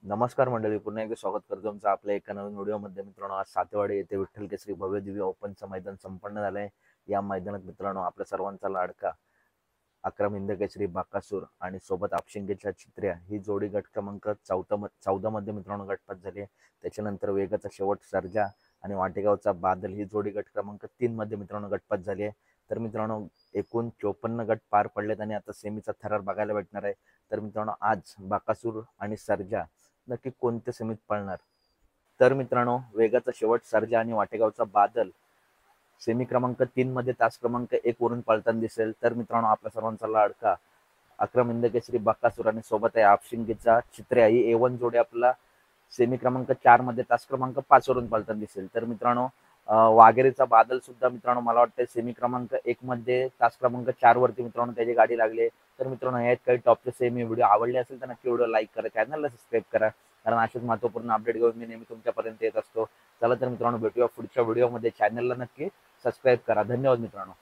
नमस्कार मंडळी, पुन्हा एकदा स्वागत करतो तुमचं आपल्या एका नवीन व्हिडिओमध्ये. मित्रांनो, आज सातेवाडी येथे विठ्ठल केसरी भव्य दिव्य ओपनचं मैदान संपन्न झालंय. या मैदानात मित्रांनो आपल्या सर्वांचा लाडका अक्रम हिंद केसरी बाकासूर आणि सोबत आपशिंगेच्या चित्र्या ही जोडी गट क्रमांक 14 मध्ये मित्रांनो गटपात झाली आहे. त्याच्यानंतर वेगाचा शेवट सर्जा आणि वाटेगावचा बादल ही जोडी गट क्रमांक 3 मध्ये मित्रांनो गटपात झाली आहे. तर मित्रांनो, एकूण 54 गट पार पडलेत आणि आता सेमीचा थरार बघायला भेटणार आहे. तर मित्रांनो, आज बाकासूर आणि सर्जा नक्की कोणत्या सेमीत पळणार? तर मित्रांनो, वेगाचा शेवट सर्जा आणि वाटेगावचा बादल सेमी क्रमांक 3 मध्ये तास क्रमांक 1 वरून पळताना दिसेल. तर मित्रांनो, आपल्या सर्वांचा लाडका अक्रम इंदकेसरी बक्कासूर आणि सोबत आहे आपशिंगीचा चित्र्या ही A1 जोडी आपला सेमी क्रमांक 4 मध्ये तास क्रमांक 5 वरून पळताना दिसेल. तर मित्रांनो, वाघेरीचा बादल सुद्धा मित्रांनो मला वाटतं सेमी क्रमांक 1 मध्ये तास क्रमांक 4 वरती मित्रांनो त्याची गाडी लागली आहे. तर मित्रांनो, यात काही टॉपचे सेमी व्हिडिओ आवडले असेल तर नक्की व्हिडिओ लाईक करा, चॅनलला सबस्क्राईब करा, कारण असेच महत्त्वपूर्ण अपडेट घेऊन मी नेहमी तुमच्यापर्यंत येत असतो. चला तर मित्रांनो, भेटूया पुढच्या व्हिडिओमध्ये. चॅनलला नक्की सबस्क्राईब करा. धन्यवाद मित्रांनो.